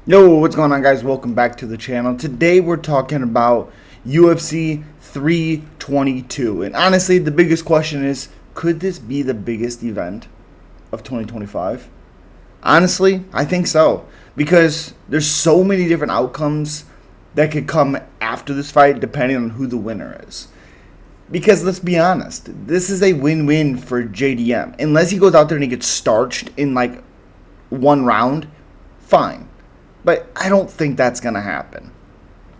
Yo, what's going on, guys? Welcome back to the channel. Today we're talking about UFC 322. And honestly, the biggest question is, could this be the biggest event of 2025? Honestly, I think so. Because there's so many different outcomes that could come after this fight depending on who the winner is. Because let's be honest, this is a win-win for JDM. Unless he goes out there and he gets starched in like one round, fine. But I don't think that's going to happen.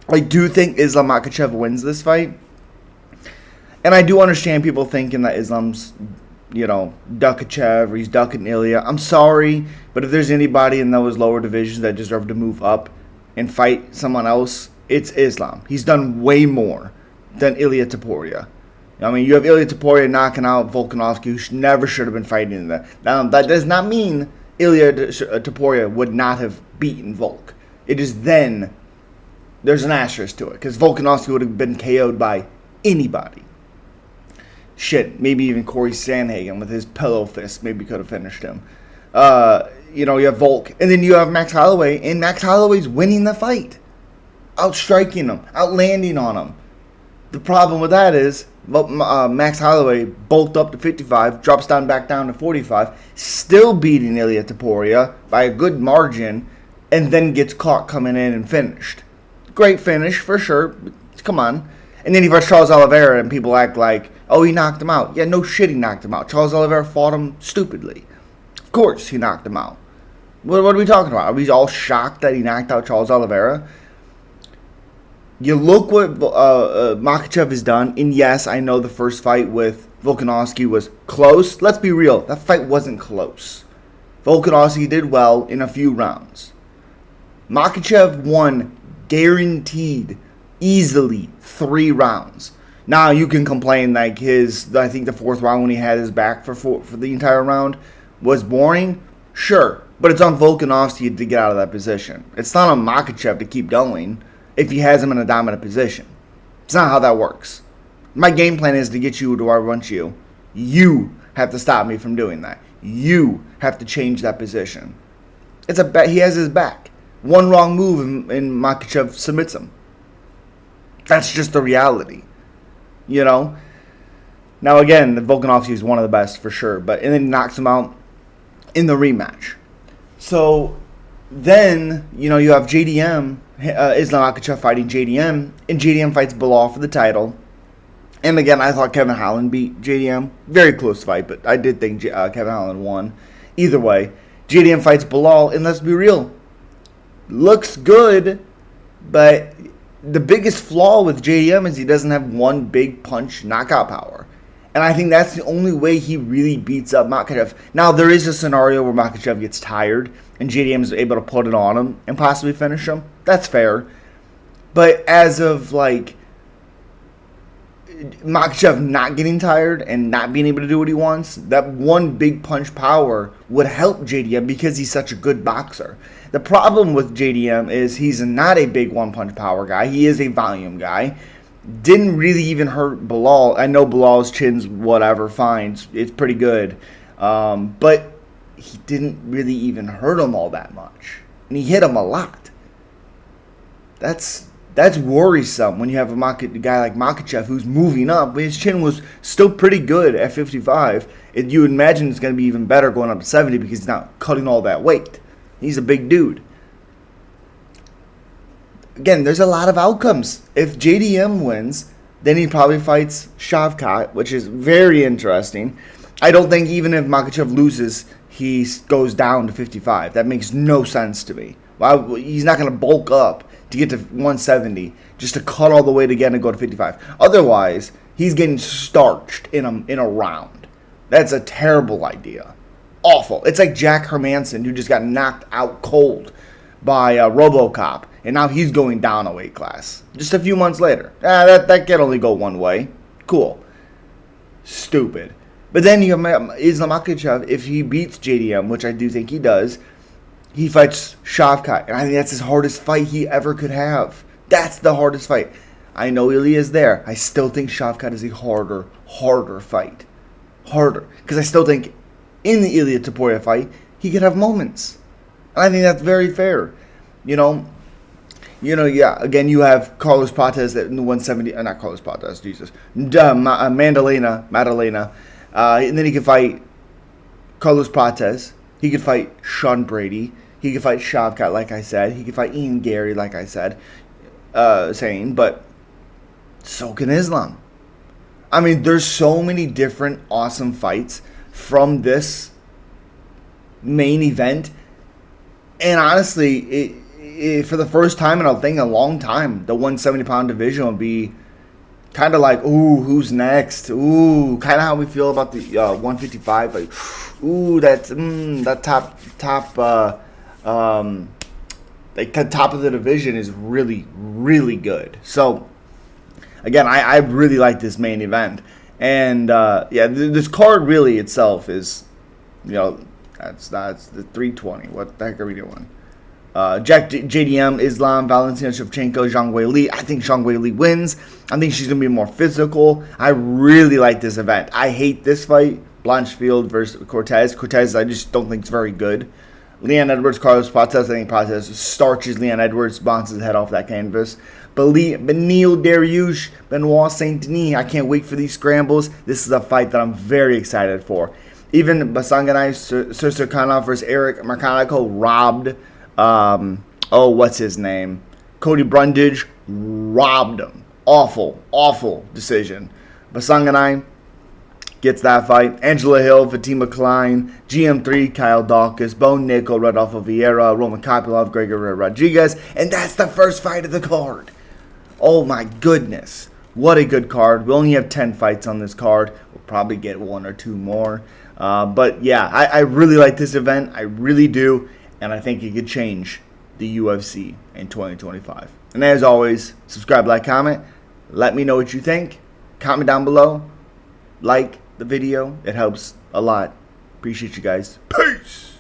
I do think Islam Makhachev wins this fight. And I do understand people thinking that Islam's, Dukachev or he's ducking Ilya. I'm sorry, but if there's anybody in those lower divisions that deserve to move up and fight someone else, it's Islam. He's done way more than Ilya Topuria. I mean, you have Ilya Topuria knocking out Volkanovski, who never should have been fighting in that. Now, that does not mean Ilya Topuria would not have beaten Volk. It is then, there's an asterisk to it, because Volkanovski would have been KO'd by anybody. Shit, maybe even Corey Sandhagen with his pillow fist maybe could have finished him. You have Volk, and then you have Max Holloway, and Max Holloway's winning the fight. Outstriking him, outlanding on him. The problem with that is, Max Holloway bulked up to 55, drops back down to 45, still beating Ilya Topuria by a good margin, and then gets caught coming in and finished. Great finish, for sure. Come on. And then he fights Charles Oliveira, and people act like, oh, he knocked him out. Yeah, no shit, he knocked him out. Charles Oliveira fought him stupidly. Of course he knocked him out. What are we talking about? Are we all shocked that he knocked out Charles Oliveira? You look what Makhachev has done, and yes, I know the first fight with Volkanovski was close. Let's be real, that fight wasn't close. Volkanovski did well in a few rounds. Makhachev won guaranteed, easily, 3 rounds. Now, you can complain like I think the 4th round when he had his back for the entire round was boring. Sure, but it's on Volkanovski to get out of that position. It's not on Makhachev to keep going if he has him in a dominant position. It's not how that works. My game plan is to get you to where I want you. You have to stop me from doing that. You have to change that position. It's a bet. He has his back. One wrong move and Makhachev submits him. That's just the reality. Now again, Volkanovski is one of the best for sure, and then he knocks him out in the rematch. So then, you have JDM, Islam Makhachev fighting JDM, and JDM fights Bilal for the title. And again, I thought Kevin Holland beat JDM. Very close fight, but I did think Kevin Holland won. Either way, JDM fights Bilal, and let's be real, looks good, but the biggest flaw with JDM is he doesn't have one big punch knockout power. And I think that's the only way he really beats up Makhachev. Now, there is a scenario where Makhachev gets tired and JDM is able to put it on him and possibly finish him. That's fair. But as of, Makhachev not getting tired and not being able to do what he wants, that one big punch power would help JDM because he's such a good boxer. The problem with JDM is he's not a big one-punch power guy. He is a volume guy. Didn't really even hurt Bilal. I know Bilal's chin's whatever, fine. It's pretty good. But he didn't really even hurt him all that much. And he hit him a lot. That's worrisome when you have a guy like Makhachev who's moving up. But his chin was still pretty good at 55. And you would imagine it's going to be even better going up to 70 because he's not cutting all that weight. He's a big dude. Again, there's a lot of outcomes. If JDM wins, then he probably fights Shavkat, which is very interesting. I don't think even if Makhachev loses, he goes down to 55. That makes no sense to me. He's not going to bulk up to get to 170 just to cut all the weight again and go to 55. Otherwise, he's getting starched in a round. That's a terrible idea. Awful. It's like Jack Hermanson, who just got knocked out cold by RoboCop, and now he's going down a weight class just a few months later. That can only go one way. Cool. Stupid. But then you have Islam Makhachev. If he beats JDM, which I do think he does, he fights Shavkat, and I think that's his hardest fight he ever could have. That's the hardest fight. I know Ilya is there. I still think Shavkat is a harder fight. Harder. Because I still think in the Ilya Topuria fight, he could have moments. And I think that's very fair. Yeah. Again, you have Carlos Prates in the 170. Not Carlos Prates, Jesus. Madalena. And then he could fight Carlos Prates. He could fight Sean Brady. He could fight Shavkat, like I said. He could fight Ian Gary, like I said. But so can Islam. I mean, there's so many different awesome fights from this main event. And honestly, for the first time in a long time, the 170-pound division will be kind of like, ooh, who's next? Ooh, kind of how we feel about the 155. Like, ooh, that top of the division is really, really good. So, again, I really like this main event. And, this card really itself is, that's the 320. What the heck are we doing? JDM, Islam, Valentina Shevchenko, Zhang Weili. I think Zhang Weili wins. I think she's going to be more physical. I really like this event. I hate this fight. Blanchfield versus Cortez. Cortez, I just don't think it's very good. Leon Edwards, Carlos Prates. I think Prates starches Leon Edwards, bounces his head off that canvas. Beneil Dariush, Benoit Saint Denis. I can't wait for these scrambles. This is a fight that I'm very excited for. Even Basanganay Sursurkanov versus Eric Marcanico robbed. What's his name? Cody Brundage robbed him. Awful decision. Basanganay gets that fight. Angela Hill, Fatima Klein, GM3, Kyle Dawkins, Bo Nickel, Rodolfo Vieira, Roman Kopylov, Gregory Rodriguez, and that's the first fight of the card. Oh my goodness. What a good card. We only have 10 fights on this card. We'll probably get one or two more. But yeah, I really like this event. I really do. And I think it could change the UFC in 2025. And as always, subscribe, like, comment. Let me know what you think. Comment down below. Like the video. It helps a lot. Appreciate you guys. Peace.